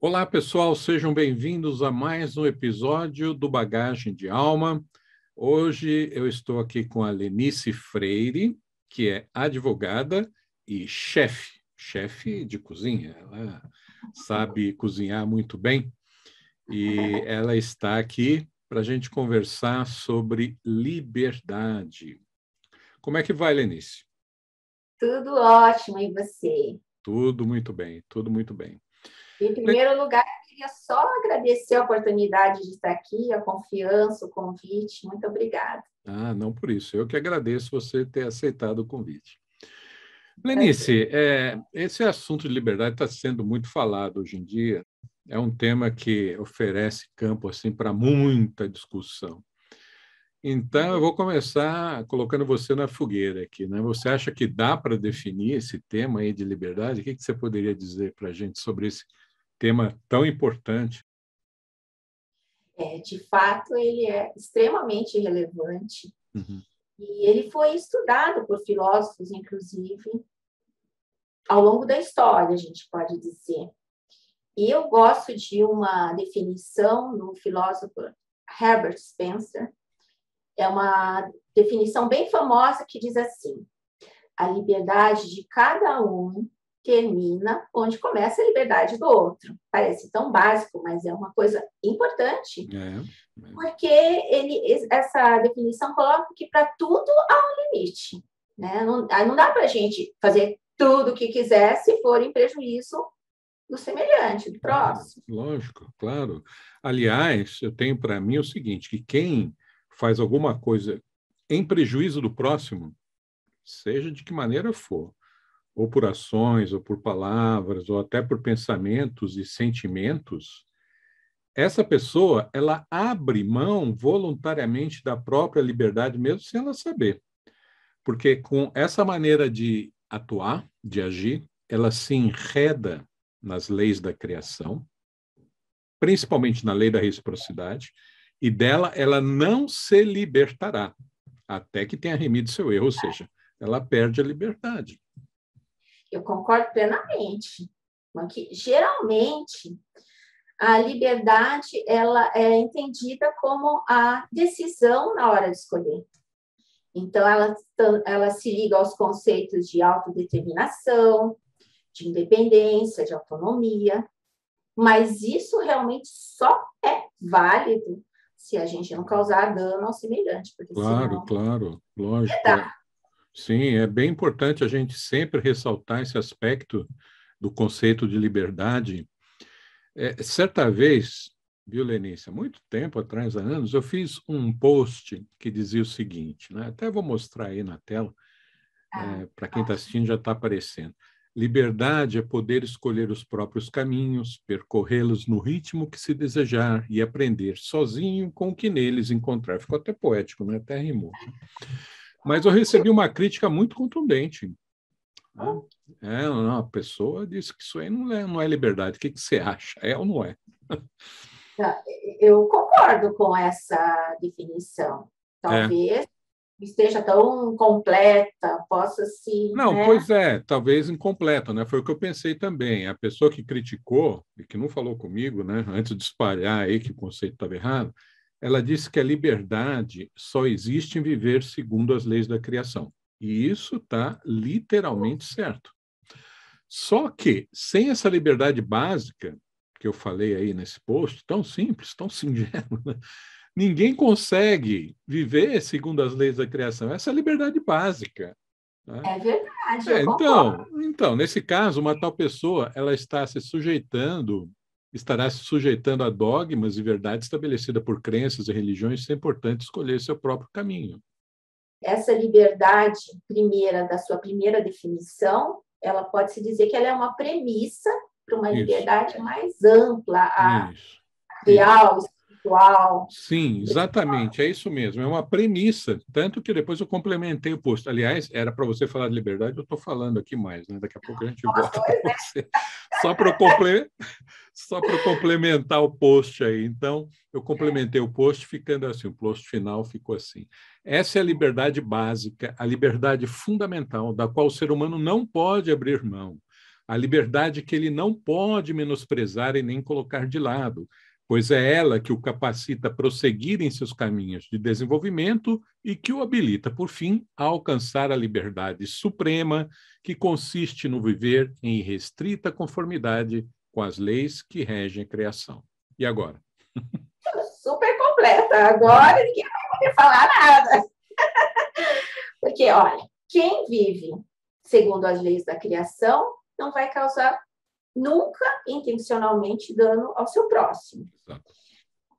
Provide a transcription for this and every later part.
Olá, pessoal, sejam bem-vindos a mais um episódio do Bagagem de Alma. Hoje eu estou aqui com a Lenice Freire, que é advogada e chefe de cozinha. Ela sabe cozinhar muito bem e ela está aqui para a gente conversar sobre liberdade. Como é que vai, Lenice? Tudo ótimo, e você? Tudo muito bem, tudo muito bem. Em primeiro lugar, eu queria só agradecer a oportunidade de estar aqui, a confiança, o convite. Muito obrigada. Ah, não por isso. Eu que agradeço você ter aceitado o convite. Prazer. Lenice, esse assunto de liberdade está sendo muito falado hoje em dia. É um tema que oferece campo assim para muita discussão. Então, eu vou começar colocando você na fogueira aqui, né? Você acha que dá para definir esse tema aí de liberdade? O que você poderia dizer para a gente sobre esse tema tão importante? De fato, ele é extremamente relevante Uhum. e ele foi estudado por filósofos, inclusive, ao longo da história, a gente pode dizer. E eu gosto de uma definição do filósofo Herbert Spencer. É uma definição bem famosa que diz assim: a liberdade de cada um termina onde começa a liberdade do outro. Parece tão básico, mas é uma coisa importante, porque essa definição coloca que para tudo há um limite. Né? Não dá para a gente fazer tudo o que quiser se for em prejuízo do semelhante, do próximo. Lógico, claro. Aliás, eu tenho para mim o seguinte, que quem faz alguma coisa em prejuízo do próximo, seja de que maneira for, ou por ações, ou por palavras, ou até por pensamentos e sentimentos, essa pessoa, ela abre mão voluntariamente da própria liberdade, mesmo sem ela saber. Porque com essa maneira de atuar, de agir, ela se enreda nas leis da criação, principalmente na lei da reciprocidade, e dela ela não se libertará até que tenha remido seu erro, ou seja, ela perde a liberdade. Eu concordo plenamente, porque geralmente a liberdade ela é entendida como a decisão na hora de escolher. Então, ela se liga aos conceitos de autodeterminação, de independência, de autonomia, mas isso realmente só é válido se a gente não causar dano ao semelhante, porque Claro, senão claro, lógico. dá. Sim, é bem importante a gente sempre ressaltar esse aspecto do conceito de liberdade. Certa vez, viu, Lenice, há muito tempo atrás, há anos, eu fiz um post que dizia o seguinte, né? Até vou mostrar aí na tela, para quem está assistindo já está aparecendo. Liberdade é poder escolher os próprios caminhos, percorrê-los no ritmo que se desejar e aprender sozinho com o que neles encontrar. Ficou até poético, né? Até rimou. Mas eu recebi uma crítica muito contundente. Né? A pessoa disse que isso aí não é liberdade. O que você acha? É ou não é? Eu concordo com essa definição. É. Talvez esteja tão completa, possa se, Não, né? pois é, talvez incompleto, né? Foi o que eu pensei também. A pessoa que criticou e que não falou comigo, né, antes de espalhar aí que o conceito estava errado, ela disse que a liberdade só existe em viver segundo as leis da criação. E isso está literalmente certo. Só que, sem essa liberdade básica, que eu falei aí nesse post, tão simples, tão singelo, né? Ninguém consegue viver segundo as leis da criação. Essa é a liberdade básica. Né? É verdade, eu concordo. Então, nesse caso, uma tal pessoa ela estará se sujeitando a dogmas e verdades estabelecidas por crenças e religiões, isso é importante escolher seu próprio caminho. Essa liberdade primeira, da sua primeira definição, ela pode se dizer que ela é uma premissa para uma Isso, liberdade mais ampla, a isso, isso. real, espiritual. Sim, exatamente, é isso mesmo, é uma premissa, tanto que depois eu complementei o post. Aliás, era para você falar de liberdade, eu estou falando aqui mais, né? Daqui a pouco a gente volta para você. Só para eu complementar o post aí. Então, eu complementei o post ficando assim, o post final ficou assim. Essa é a liberdade básica, a liberdade fundamental, da qual o ser humano não pode abrir mão. a liberdade que ele não pode menosprezar e nem colocar de lado, pois é ela que o capacita a prosseguir em seus caminhos de desenvolvimento e que o habilita, por fim, a alcançar a liberdade suprema, que consiste no viver em irrestrita conformidade com as leis que regem a criação. E agora? Super completa. Agora ninguém vai poder falar nada. Porque, olha, quem vive segundo as leis da criação não vai causar nunca intencionalmente dano ao seu próximo. Exato.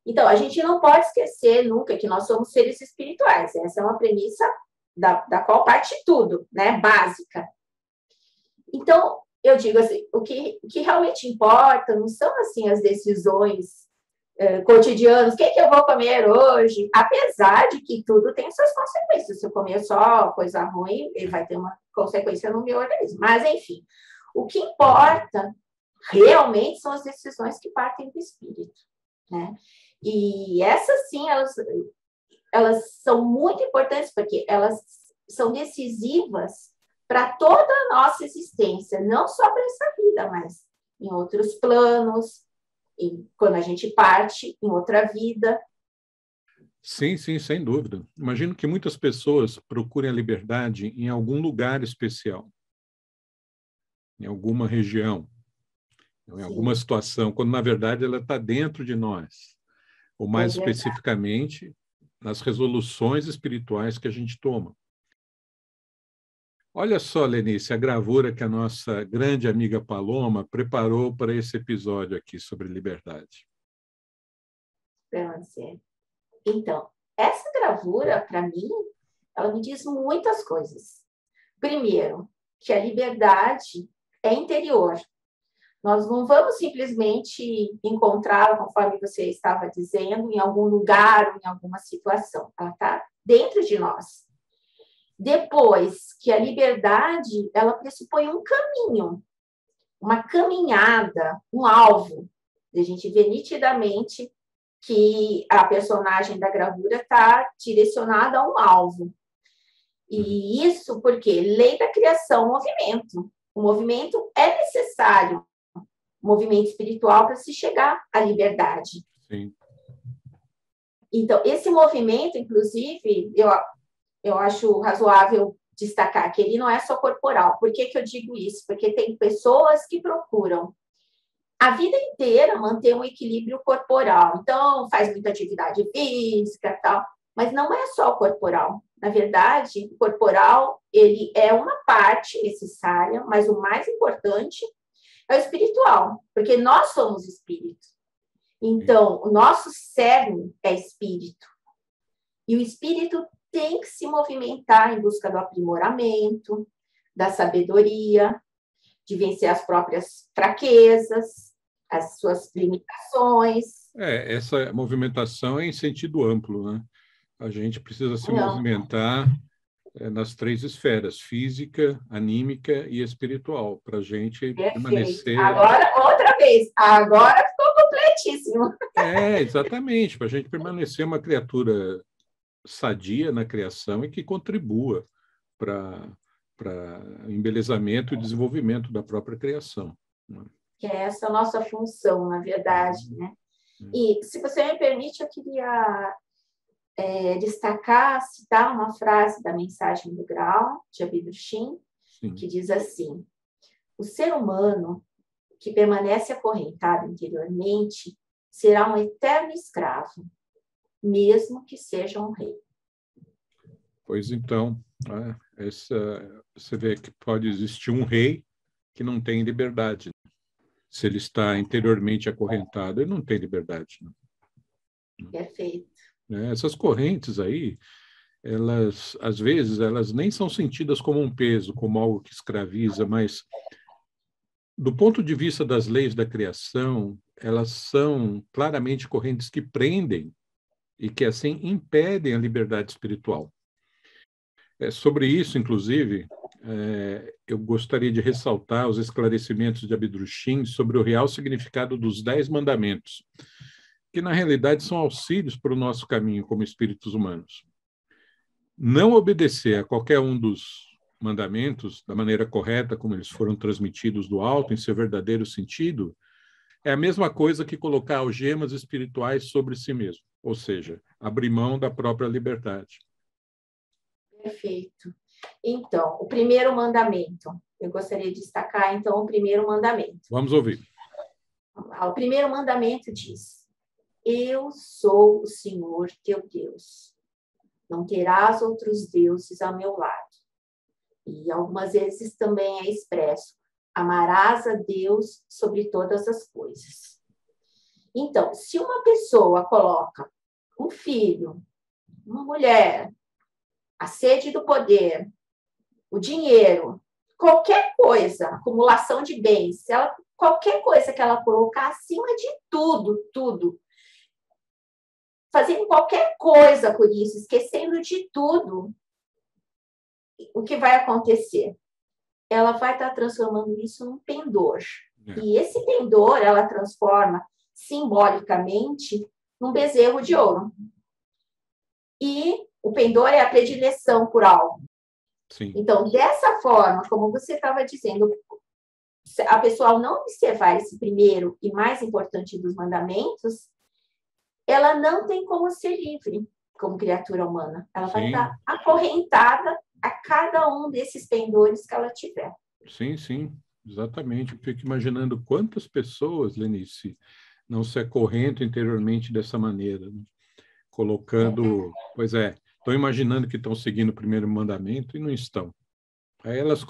Então, a gente não pode esquecer nunca que nós somos seres espirituais. Essa é uma premissa da qual parte tudo, né? Básica. Então, eu digo assim, o que realmente importa não são assim as decisões cotidianas, o que eu vou comer hoje, apesar de que tudo tem suas consequências. Se eu comer só coisa ruim, ele vai ter uma consequência no meu organismo. Mas, enfim, o que importa realmente são as decisões que partem do espírito, né? E essas, sim, elas são muito importantes porque elas são decisivas para toda a nossa existência, não só para essa vida, mas em outros planos, quando a gente parte em outra vida. Sim, sim, sem dúvida. Imagino que muitas pessoas procurem a liberdade em algum lugar especial, em alguma região, em alguma situação, quando, na verdade, ela está dentro de nós, ou mais especificamente, nas resoluções espirituais que a gente toma. Olha só, Lenice, a gravura que a nossa grande amiga Paloma preparou para esse episódio aqui sobre liberdade. Então, essa gravura, para mim, ela me diz muitas coisas. Primeiro, que a liberdade é interior. Nós não vamos simplesmente encontrá-la, conforme você estava dizendo, em algum lugar ou em alguma situação. Ela está dentro de nós. Depois, que a liberdade, ela pressupõe um caminho, uma caminhada, um alvo. A gente vê nitidamente que a personagem da gravura está direcionada a um alvo. E isso porque lei da criação, movimento. O movimento é necessário, o movimento espiritual, para se chegar à liberdade. Sim. Então, esse movimento, inclusive, eu acho razoável destacar que ele não é só corporal. Por que eu digo isso? Porque tem pessoas que procuram a vida inteira manter um equilíbrio corporal. Então, faz muita atividade física e tal, mas não é só o corporal. Na verdade, o corporal, ele é uma parte necessária, mas o mais importante é o espiritual, porque nós somos espírito. Então, o nosso cerne é espírito. E o espírito tem que se movimentar em busca do aprimoramento, da sabedoria, de vencer as próprias fraquezas, as suas limitações. Essa movimentação é em sentido amplo, né? A gente precisa se movimentar nas três esferas, física, anímica e espiritual, para a gente permanecer... Agora, outra vez, agora ficou completíssimo. Exatamente, para a gente permanecer uma criatura sadia na criação e que contribua para o embelezamento e desenvolvimento da própria criação. Né? Que é essa a nossa função, na verdade, né? E, se você me permite, eu queria destacar, citar uma frase da mensagem do Grau, de Abidrushim, que diz assim: o ser humano que permanece acorrentado interiormente será um eterno escravo, mesmo que seja um rei. Pois então, você vê que pode existir um rei que não tem liberdade. Se ele está interiormente acorrentado, ele não tem liberdade. Perfeito. Essas correntes aí, elas, às vezes, elas nem são sentidas como um peso, como algo que escraviza, mas, do ponto de vista das leis da criação, elas são claramente correntes que prendem e que, assim, impedem a liberdade espiritual. Sobre isso, inclusive, eu gostaria de ressaltar os esclarecimentos de Abidrushim sobre o real significado dos 10 mandamentos, que, na realidade, são auxílios para o nosso caminho como espíritos humanos. Não obedecer a qualquer um dos mandamentos da maneira correta, como eles foram transmitidos do alto, em seu verdadeiro sentido, é a mesma coisa que colocar algemas espirituais sobre si mesmo, ou seja, abrir mão da própria liberdade. Perfeito. Então, o primeiro mandamento. Eu gostaria de destacar, então, o primeiro mandamento. Vamos ouvir. O primeiro mandamento diz: eu sou o Senhor teu Deus. Não terás outros deuses ao meu lado. E algumas vezes também é expresso: amarás a Deus sobre todas as coisas. Então, se uma pessoa coloca um filho, uma mulher, a sede do poder, o dinheiro, qualquer coisa, acumulação de bens, qualquer coisa que ela colocar acima de tudo, fazendo qualquer coisa por isso, esquecendo de tudo, o que vai acontecer? Ela vai estar transformando isso num pendor. E esse pendor, ela transforma simbolicamente num bezerro de ouro. E o pendor é a predileção por algo. Sim. Então, dessa forma, como você estava dizendo, a pessoa, ao não observar esse primeiro e mais importante dos mandamentos, ela não tem como ser livre como criatura humana. Ela vai estar acorrentada a cada um desses pendores que ela tiver. Sim, exatamente. Eu fico imaginando quantas pessoas, Lenice, não se acorrentam interiormente dessa maneira, né? Colocando... Pois é, estão imaginando que estão seguindo o primeiro mandamento e não estão. Aí elas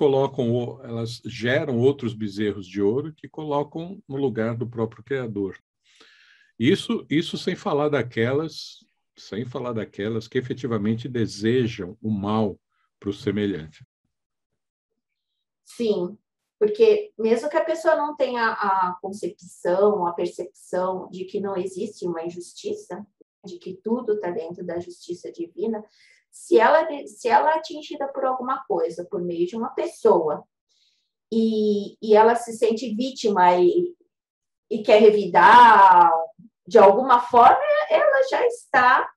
geram outros bezerros de ouro que colocam no lugar do próprio Criador. Isso sem falar daquelas que efetivamente desejam o mal para o semelhante. Sim, porque mesmo que a pessoa não tenha a concepção, a percepção de que não existe uma injustiça, de que tudo está dentro da justiça divina, se ela é atingida por alguma coisa, por meio de uma pessoa, e ela se sente vítima e quer revidar, de alguma forma, ela já está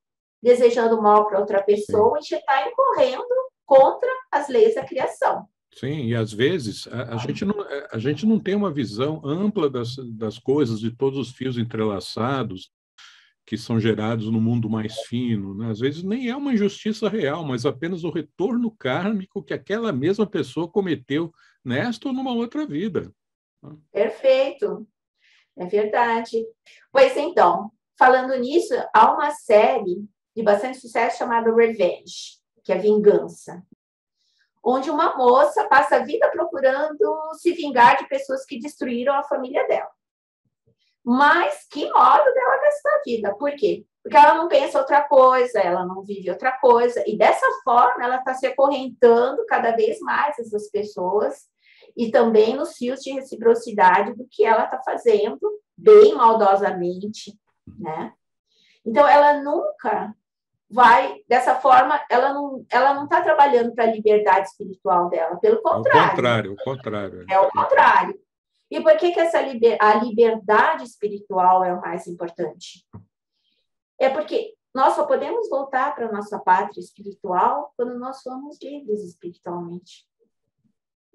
desejando mal para outra pessoa e já está incorrendo contra as leis da criação. Sim, e às vezes a gente não tem uma visão ampla das coisas, de todos os fios entrelaçados que são gerados no mundo mais fino, né? Às vezes nem é uma injustiça real, mas apenas o retorno kármico que aquela mesma pessoa cometeu nesta ou numa outra vida. Perfeito, é verdade. Pois então, falando nisso, há uma série de bastante sucesso chamada Revenge, que é Vingança, onde uma moça passa a vida procurando se vingar de pessoas que destruíram a família dela. Mas que modo dela gastar a vida? Por quê? Porque ela não pensa outra coisa, ela não vive outra coisa, e dessa forma ela está se acorrentando cada vez mais essas pessoas, e também nos fios de reciprocidade do que ela está fazendo, bem maldosamente, né? Então, ela nunca vai, dessa forma, ela não está trabalhando para a liberdade espiritual dela, pelo contrário. O contrário. É o contrário. E por que a liberdade espiritual é o mais importante? É porque nós só podemos voltar para a nossa pátria espiritual quando nós somos livres espiritualmente.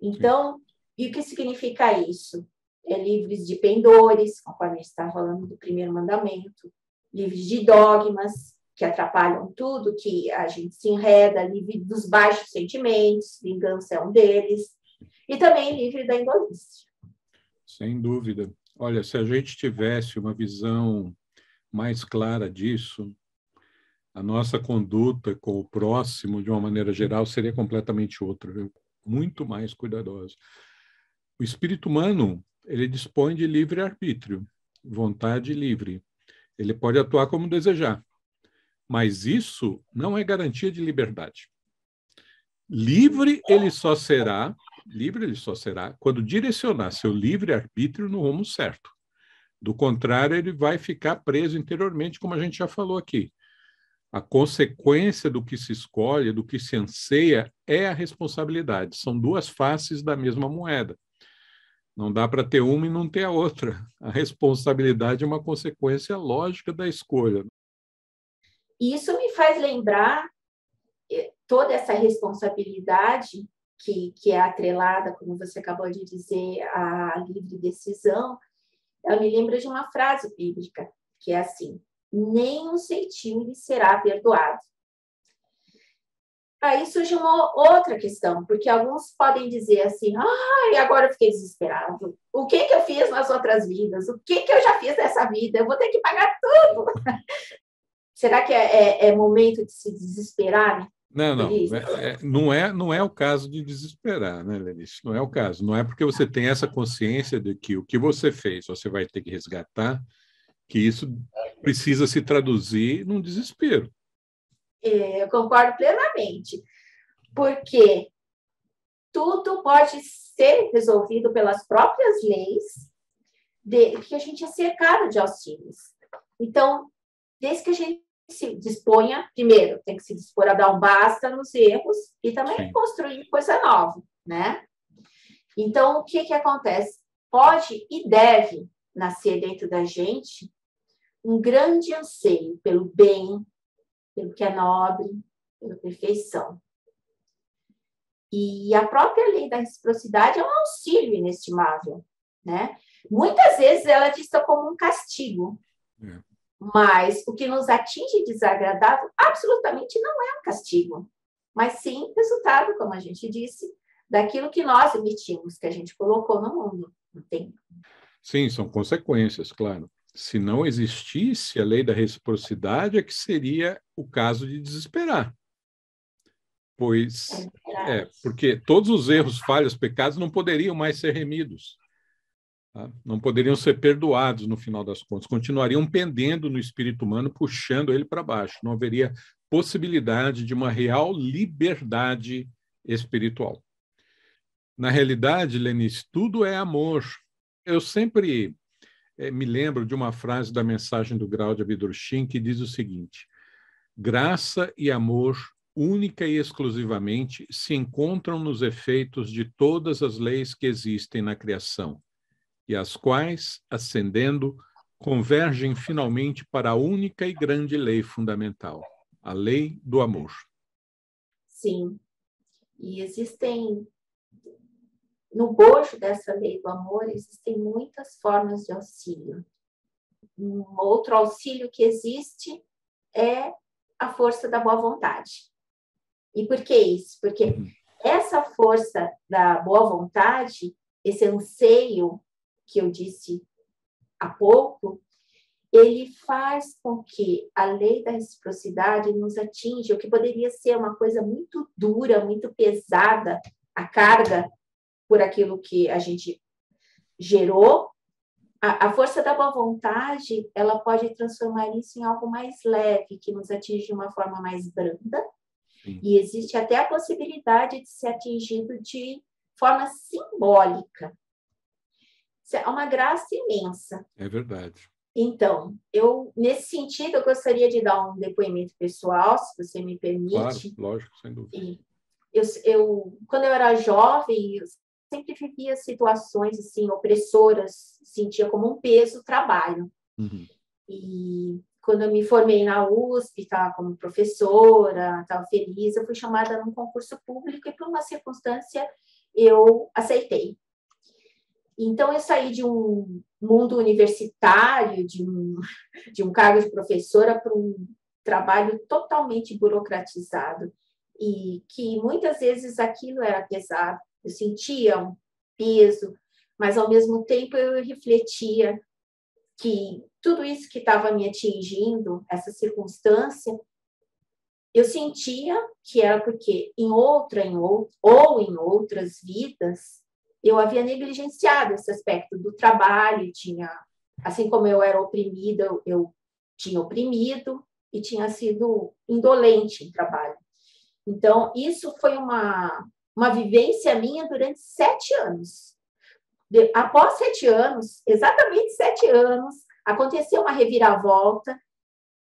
Então, e o que significa isso? É livres de pendores, conforme a gente está falando do primeiro mandamento, livres de dogmas, que atrapalham tudo, que a gente se enreda, livre dos baixos sentimentos, vingança é um deles, e também livre da indolência. Sem dúvida. Olha, se a gente tivesse uma visão mais clara disso, a nossa conduta com o próximo, de uma maneira geral, seria completamente outra, viu? Muito mais cuidadosa. O espírito humano, ele dispõe de livre-arbítrio, vontade livre. Ele pode atuar como desejar, mas isso não é garantia de liberdade. Livre ele só será quando direcionar seu livre-arbítrio no rumo certo. Do contrário, ele vai ficar preso interiormente, como a gente já falou aqui. A consequência do que se escolhe, do que se anseia, é a responsabilidade. São duas faces da mesma moeda. Não dá para ter uma e não ter a outra. A responsabilidade é uma consequência lógica da escolha. Isso me faz lembrar toda essa responsabilidade que é atrelada, como você acabou de dizer, à livre decisão, ela me lembra de uma frase bíblica, que é assim: nem um centímetro lhe será perdoado. Aí surge uma outra questão, porque alguns podem dizer assim: ai, agora eu fiquei desesperado. O que eu fiz nas outras vidas? O que eu já fiz nessa vida? Eu vou ter que pagar tudo. Será que é momento de se desesperar? Não é o caso de desesperar, né, Lenice? Não é o caso. Não é porque você tem essa consciência de que o que você fez você vai ter que resgatar, que isso precisa se traduzir num desespero. Eu concordo plenamente, porque tudo pode ser resolvido pelas próprias leis, que a gente é cercado de auxílios. Então, desde que a gente se disponha, primeiro, tem que se dispor a dar um basta nos erros e também construir coisa nova, né? Então, o que acontece? Pode e deve nascer dentro da gente um grande anseio pelo bem, pelo que é nobre, pela perfeição. E a própria lei da reciprocidade é um auxílio inestimável, né? Muitas vezes ela é vista como um castigo, mas o que nos atinge desagradável absolutamente não é um castigo, mas sim resultado, como a gente disse, daquilo que nós emitimos, que a gente colocou no mundo. Não tem? Sim, são consequências, claro. Se não existisse a lei da reciprocidade, é que seria o caso de desesperar. Pois, porque todos os erros, falhas, pecados não poderiam mais ser remidos. Tá? Não poderiam ser perdoados no final das contas. Continuariam pendendo no espírito humano, puxando ele para baixo. Não haveria possibilidade de uma real liberdade espiritual. Na realidade, Lenice, tudo é amor. Eu sempre me lembro de uma frase da mensagem do Grau de Abidurchim que diz o seguinte: graça e amor, única e exclusivamente, se encontram nos efeitos de todas as leis que existem na criação, e as quais, ascendendo, convergem finalmente para a única e grande lei fundamental, a lei do amor. Sim. E existem, no bojo dessa lei do amor, existem muitas formas de auxílio. Um outro auxílio que existe é a força da boa vontade. E por que isso? Porque essa força da boa vontade, esse anseio que eu disse há pouco, ele faz com que a lei da reciprocidade nos atinja, o que poderia ser uma coisa muito dura, muito pesada, a carga por aquilo que a gente gerou. A força da boa vontade, ela pode transformar isso em algo mais leve, que nos atinge de uma forma mais branda. Sim. E existe até a possibilidade de ser atingido de forma simbólica. Isso é uma graça imensa. É verdade. Então, nesse sentido, eu gostaria de dar um depoimento pessoal, se você me permite. Claro, lógico, sem dúvida. Quando eu era jovem, eu sempre vivia situações assim, opressoras, sentia como um peso o trabalho. E quando eu me formei na USP, estava como professora, estava feliz, eu fui chamada num concurso público e, por uma circunstância, eu aceitei. Então, eu saí de um mundo universitário, de um cargo de professora, para um trabalho totalmente burocratizado. E que muitas vezes aquilo era pesado. Eu sentia um peso, mas, ao mesmo tempo, eu refletia que tudo isso que estava me atingindo, essa circunstância, eu sentia que era porque em outras vidas, eu havia negligenciado esse aspecto do trabalho, assim como eu era oprimida, eu tinha oprimido e tinha sido indolente em trabalho. Então, isso foi uma vivência minha durante 7 anos. Após 7 anos, exatamente 7 anos, aconteceu uma reviravolta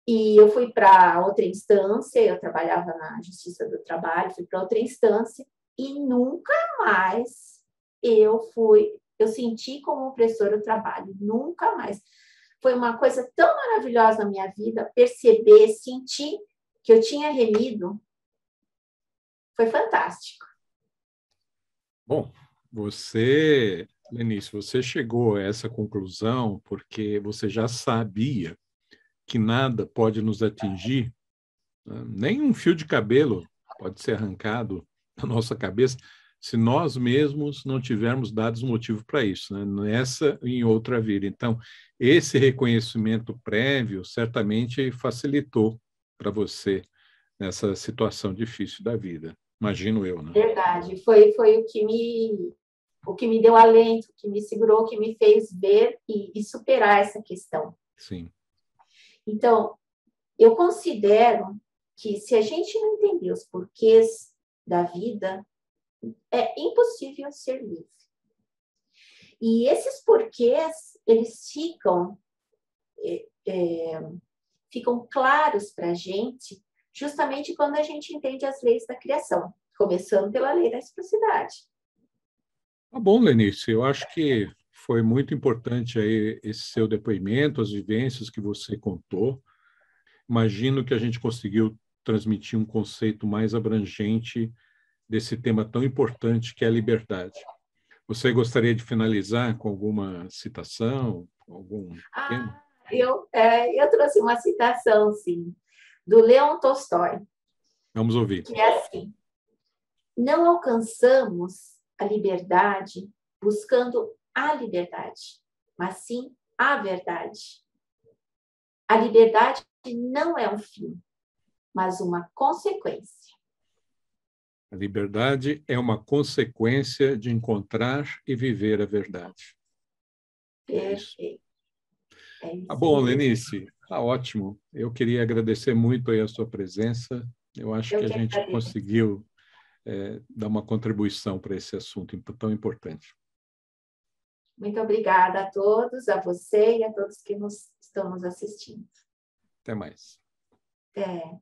e eu fui para outra instância, eu trabalhava na Justiça do Trabalho, fui para outra instância e nunca mais eu senti como opressora o trabalho, nunca mais. Foi uma coisa tão maravilhosa na minha vida, perceber, sentir que eu tinha remido, foi fantástico. Bom, você, Lenice, você chegou a essa conclusão porque você já sabia que nada pode nos atingir, né? Nem um fio de cabelo pode ser arrancado da nossa cabeça se nós mesmos não tivermos dados motivo para isso, né? Nessa e em outra vida. Então, esse reconhecimento prévio certamente facilitou para você nessa situação difícil da vida. Imagino eu, né? Verdade, foi o que me deu alento, o que me segurou, o que me fez ver e superar essa questão. Sim. Então, eu considero que se a gente não entender os porquês da vida, é impossível ser livre. E esses porquês, eles ficam claros para a gente justamente quando a gente entende as leis da criação, começando pela lei da reciprocidade. Tá bom, Lenice, eu acho que foi muito importante aí esse seu depoimento, as vivências que você contou. Imagino que a gente conseguiu transmitir um conceito mais abrangente desse tema tão importante que é a liberdade. Você gostaria de finalizar com alguma citação, algum tema? Eu trouxe uma citação, sim, do Leon Tolstói, Vamos ouvir. que é assim: não alcançamos a liberdade buscando a liberdade, mas sim a verdade. A liberdade não é um fim, mas uma consequência. A liberdade é uma consequência de encontrar e viver a verdade. É isso. Perfeito. É Tá isso bom, mesmo. Lenice, tá ótimo. Eu queria agradecer muito aí a sua presença. Eu acho Eu que a que gente agradeço. conseguiu dar uma contribuição para esse assunto tão importante. Muito obrigada a todos, a você e a todos que estão nos assistindo. Até mais. Até.